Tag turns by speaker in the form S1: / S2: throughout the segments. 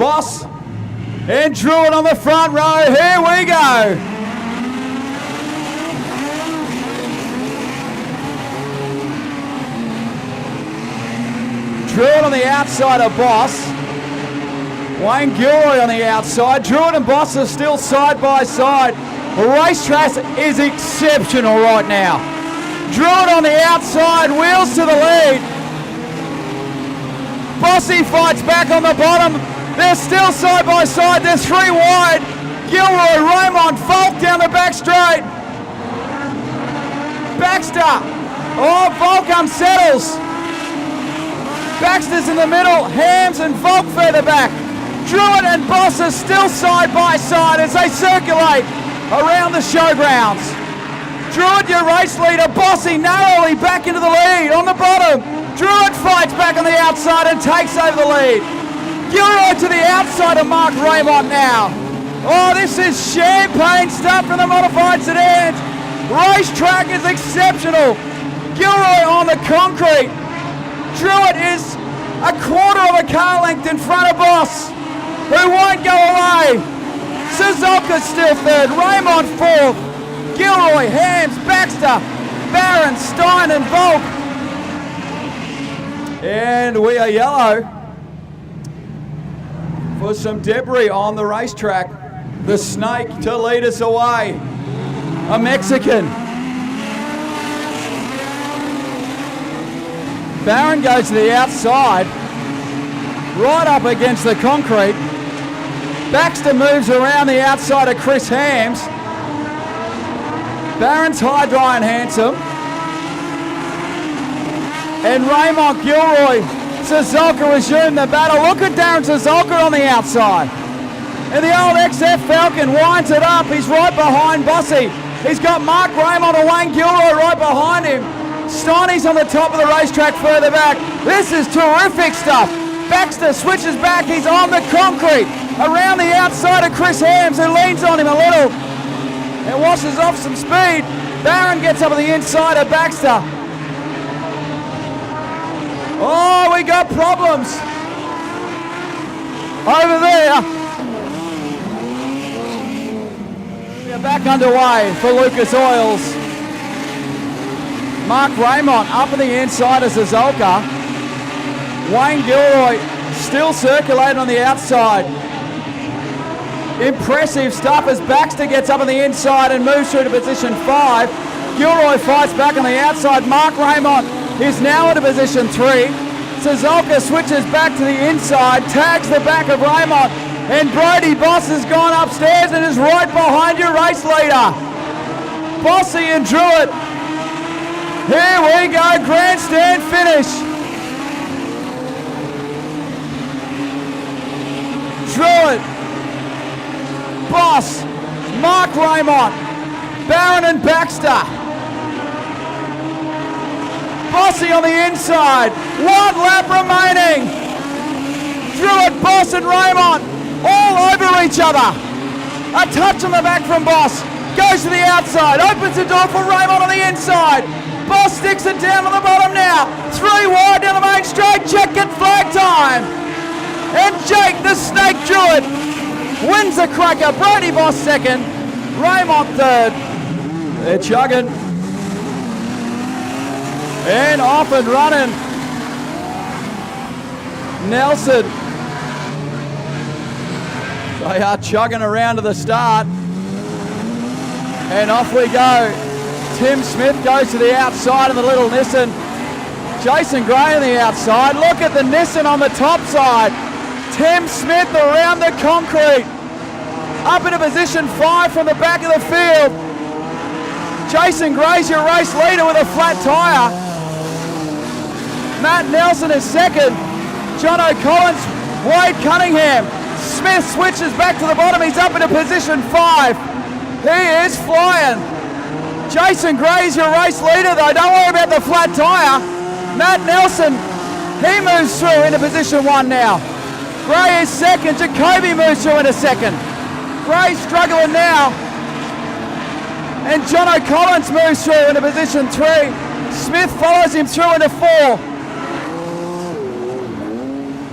S1: Boss and Druid on the front row. Here we go. Druid on the outside of Boss. Wayne Gilroy on the outside. Druid and Boss are still side by side. The racetrack is exceptional right now. Druid on the outside, wheels to the lead. Bossy fights back on the bottom. They're still side by side. They're three wide. Gilroy, Raymond, Volk down the back straight. Baxter. Oh, Volk unsettles. Baxter's in the middle. Hams and Volk further back. Druid and Boss are still side by side as they circulate around the showgrounds. Druid, your race leader. Bossy narrowly back into the lead on the bottom. Druid fights back on the outside and takes over the lead. Gilroy to the outside of Mark Raymond now. Oh, this is champagne stuff from the Modified Sedans. Racetrack is exceptional. Gilroy on the concrete. Druid is a quarter of a car length in front of Boss, who won't go away. Suzuka's still third, Raymond fourth. Gilroy, Hams, Baxter, Barron, Stein and Volk. And we are yellow for some debris on the racetrack. The Snake to lead us away. A Mexican. Barron goes to the outside, right up against the concrete. Baxter moves around the outside of Chris Hams. Barron's high, dry and handsome. And Raymond, Gilroy, Suzuka resume the battle. Look at Darren Suzuka on the outside. And the old XF Falcon winds it up. He's right behind Bossy. He's got Mark Raymond and Wayne Gilroy right behind him. Steiny's on the top of the racetrack further back. This is terrific stuff. Baxter switches back. He's on the concrete. Around the outside of Chris Hams, who leans on him a little and washes off some speed. Barron gets up on the inside of Baxter. Oh, we got problems over there. We are back underway for Lucas Oils. Mark Raymond up on the inside of Suzuka. Wayne Gilroy still circulating on the outside. Impressive stuff as Baxter gets up on the inside and moves through to position 5. Gilroy fights back on the outside. Mark Raymond is now into position 3. Suzuka switches back to the inside, tags the back of Raymond, and Brody Boss has gone upstairs and is right behind your race leader. Bossy and Druid. Here we go, grandstand finish. Druid, Boss, Mark Raymond, Barron and Baxter. Bossy on the inside, 1 lap remaining. Druid, Boss and Raymond all over each other. A touch on the back from Boss, goes to the outside, opens the door for Raymond on the inside. Boss sticks it down on the bottom now. 3 wide down the main straight, checkered flag time. And Jake the Snake Druid wins the cracker. Brody Boss second, Raymond third. They're chugging. And off and running. Nelson. They are chugging around to the start. And off we go. Tim Smith goes to the outside of the little Nissan. Jason Gray on the outside. Look at the Nissan on the top side. Tim Smith around the concrete. Up into position 5 from the back of the field. Jason Gray's your race leader with a flat tyre. Matt Nelson is second. John O'Collins, Wade Cunningham. Smith switches back to the bottom. He's up into position 5. He is flying. Jason Gray's your race leader though. Don't worry about the flat tyre. Matt Nelson, he moves through into position 1 now. Gray is second. Jacoby moves through into second. Gray struggling now. And John O'Collins moves through into position 3. Smith follows him through into 4.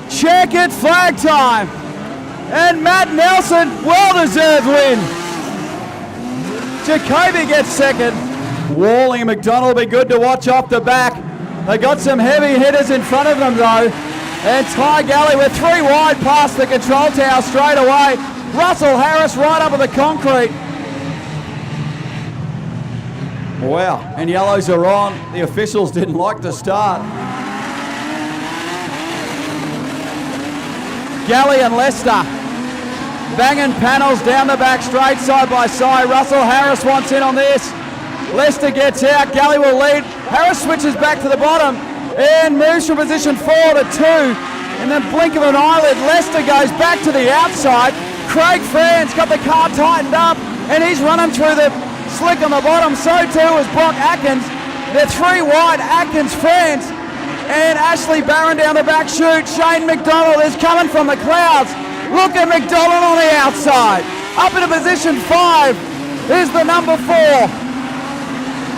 S1: Checkered flag time. And Matt Nelson, well-deserved win. Jacoby gets second. Walling and McDonald will be good to watch off the back. They got some heavy hitters in front of them though. And Ty Galley with 3 wide past the control tower straight away. Russell Harris right up at the concrete. Wow, and yellows are on. The officials didn't like the start. Galley and Lester banging panels down the back straight side by side. Russell Harris wants in on this. Lester gets out, Galley will lead. Harris switches back to the bottom and moves from position 4 to 2. In the blink of an eyelid, Lester goes back to the outside. Craig Fran's got the car tightened up and he's running through the slick on the bottom. So too is Brock Atkins. They're 3 wide, Atkins, Franz, and Ashley Barron down the back chute. Shane McDonald is coming from the clouds. Look at McDonald on the outside. Up into position 5 is the number 4.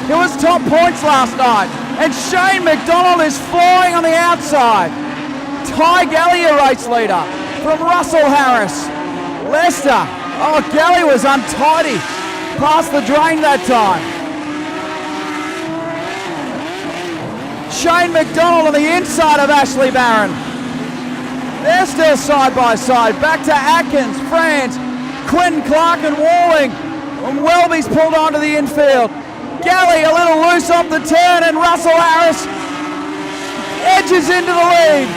S1: It was top points last night. And Shane McDonald is flying on the outside. Ty Galley, a race leader from Russell Harris. Lester, oh, Galley was untidy. Past the drain that time. Shane McDonald on the inside of Ashley Barron. They're still side by side. Back to Atkins, Franz, Quentin Clark and Walling. And Welby's pulled onto the infield. Galley a little loose off the turn and Russell Harris edges into the lead.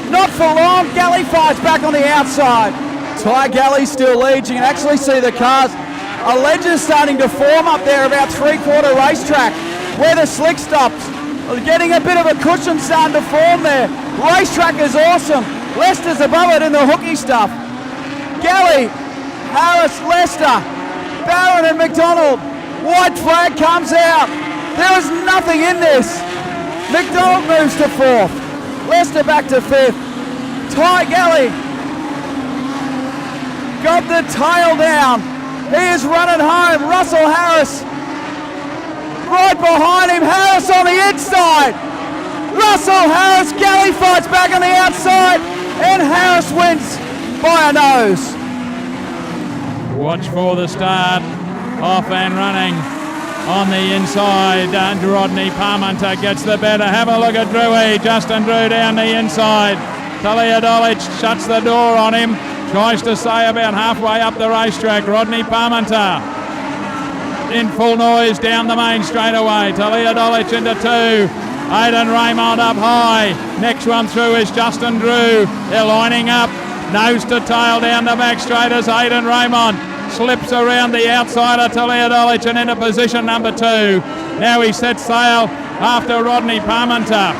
S1: Not for long, Galley fights back on the outside. Ty Galley still leads. You can actually see the cars. A legend starting to form up there about 3/4 racetrack where the slick stops. Getting a bit of a cushion starting to form there. Racetrack is awesome. Lester's above it in the hooky stuff. Galley, Harris, Lester, Barron and McDonald. White flag comes out. There is nothing in this. McDonald moves to 4th. Lester back to 5th. Ty Galley got the tail down. He is running home. Russell Harris right behind him. Harris on the inside. Russell Harris. Galley fights back on the outside. And Harris wins by a nose.
S2: Watch for the start. Off and running on the inside. And Rodney Parmenter gets the better. Have a look at Drewy. Justin Drew down the inside. Talia Dolic shuts the door on him. Tries to stay about halfway up the racetrack. Rodney Parmenter in full noise down the main straightaway. Talia Dolic into 2. Aidan Raymond up high. Next one through is Justin Drew. They're lining up. Nose to tail down the back straight as Aidan Raymond slips around the outside of Talia Dolic and into position number 2. Now he sets sail after Rodney Parmenter.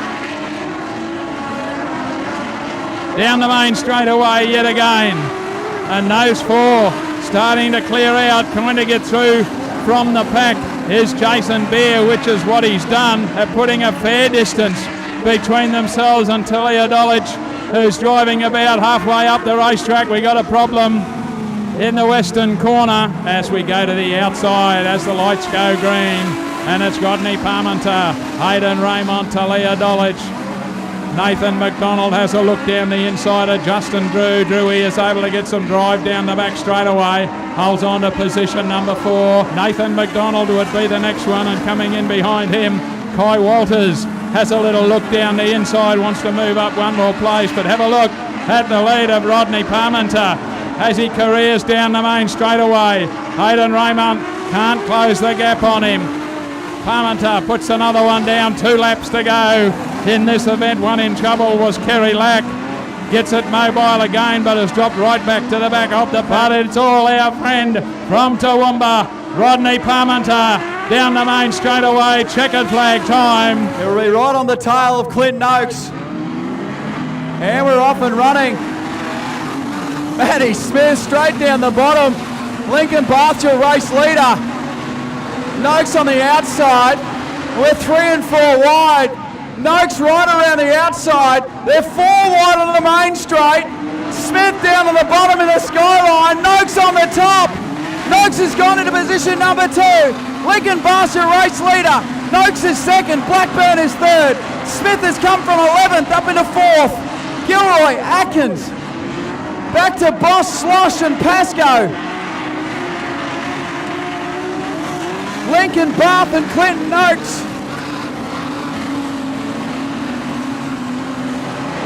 S2: Down the main straightaway yet again. And those 4 starting to clear out, trying to get through from the pack is Jason Beer, which is what he's done, at putting a fair distance between themselves and Talia Dolic, who's driving about halfway up the racetrack. We got a problem in the western corner as we go to the outside as the lights go green. And it's Rodney Parmenter, Aidan Raymond, Talia Dolic. Nathan McDonald has a look down the inside of Justin Drew. Drewy is able to get some drive down the back straightaway. Holds on to position number 4. Nathan McDonald would be the next one, and coming in behind him, Kai Walters has a little look down the inside, wants to move up one more place, but have a look at the lead of Rodney Parmenter as he careers down the main straightaway. Aidan Raymond can't close the gap on him. Parmenter puts another one down, 2 laps to go in this event. One in trouble was Kerry Lack. Gets it mobile again, but has dropped right back to the back of the putt. It's all our friend from Toowoomba, Rodney Parmenter, down the main straightaway. Checkered flag time.
S1: It will be right on the tail of Clinton Oakes. And we're off and running. Matty Smith straight down the bottom. Lincoln Barthel race leader. Noakes on the outside. We're 3 and 4 wide. Noakes right around the outside. They're 4 wide on the main straight. Smith down on the bottom in the skyline. Noakes on the top. Noakes has gone into position number 2. Lincoln Barthel race leader. Noakes is 2nd. Blackburn is 3rd. Smith has come from 11th up into 4th. Gilroy, Atkins, Back to Boss, Slosh and Pascoe. Lincoln Bath and Clinton Noakes.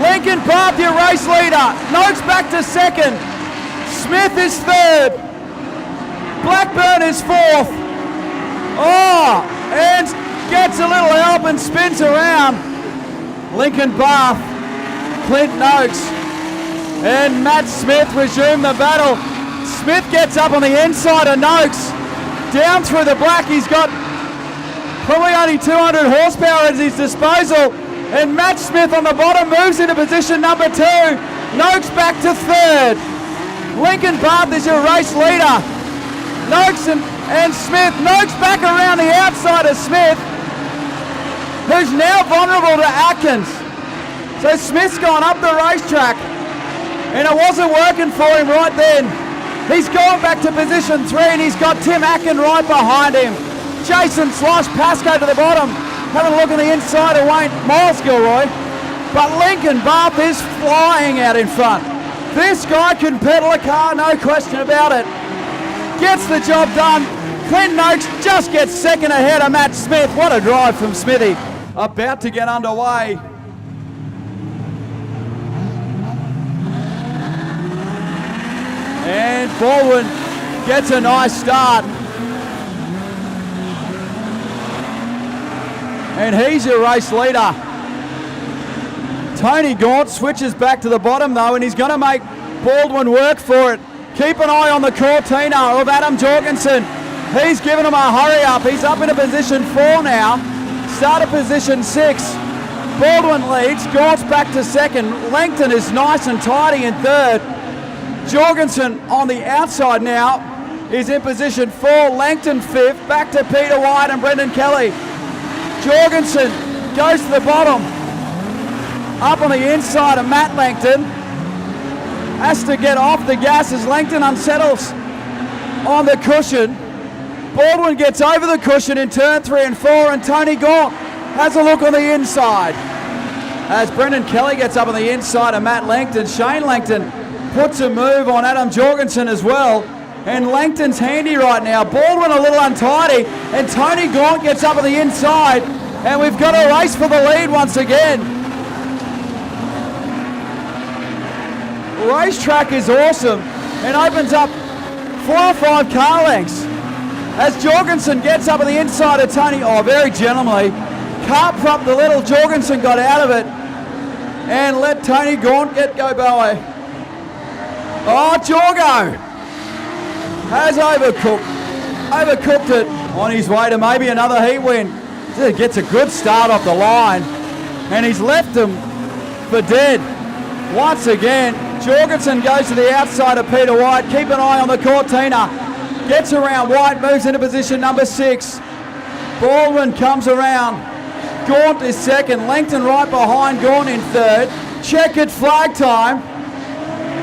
S1: Lincoln Bath, your race leader. Noakes back to second. Smith is third. Blackburn is fourth. Oh, and gets a little help and spins around. Lincoln Bath, Clinton Oakes, and Matt Smith resume the battle. Smith gets up on the inside of Noakes. Down through the black, he's got probably only 200 horsepower at his disposal. And Matt Smith on the bottom moves into position number 2. Noakes back to third. Lincoln Bath is your race leader. Noakes and Smith. Noakes back around the outside of Smith, who's now vulnerable to Atkins. So Smith's gone up the racetrack, and it wasn't working for him right then. He's gone back to position 3, and he's got Tim Atkin right behind him. Jason Slosh, Pascoe to the bottom. Having a look on the inside of Wayne Miles Gilroy. But Lincoln Bath is flying out in front. This guy can pedal a car, no question about it. Gets the job done. Clinton Oakes just gets second ahead of Matt Smith. What a drive from Smithy. About to get underway. And Baldwin gets a nice start. And he's your race leader. Tony Gaunt switches back to the bottom though, and he's going to make Baldwin work for it. Keep an eye on the Cortina of Adam Jorgensen. He's given him a hurry up. He's up into position 4 now. Start of position 6. Baldwin leads. Gaunt's back to second. Langton is nice and tidy in third. Jorgensen on the outside now is in position 4. Langton 5th. Back to Peter White and Brendan Kelly. Jorgensen goes to the bottom. Up on the inside of Matt Langton. Has to get off the gas as Langton unsettles on the cushion. Baldwin gets over the cushion in turn 3 and 4, and Tony Gaunt has a look on the inside. As Brendan Kelly gets up on the inside of Matt Langton, Shane Langton puts a move on Adam Jorgensen as well. And Langton's handy right now. Baldwin a little untidy, and Tony Gaunt gets up on the inside, and we've got a race for the lead once again. Racetrack is awesome and opens up 4 or 5 car lengths as Jorgensen gets up on the inside of Tony. Oh, very gentlemanly. Car prop the little Jorgensen got out of it and let Tony Gaunt go by. Oh, Jorgo has overcooked it on his way to maybe another heat win. He gets a good start off the line, and he's left them for dead once again. Jorgensen goes to the outside of Peter White. Keep an eye on the Cortina. Gets around White, moves into position number 6. Baldwin comes around. Gaunt is second. Langton right behind Gaunt in third. Checkered flag time.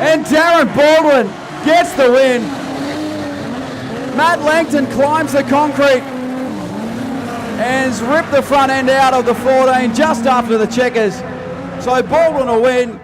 S1: And Darren Baldwin gets the win. Matt Langton climbs the concrete and has ripped the front end out of the 14 just after the checkers. So Baldwin will win.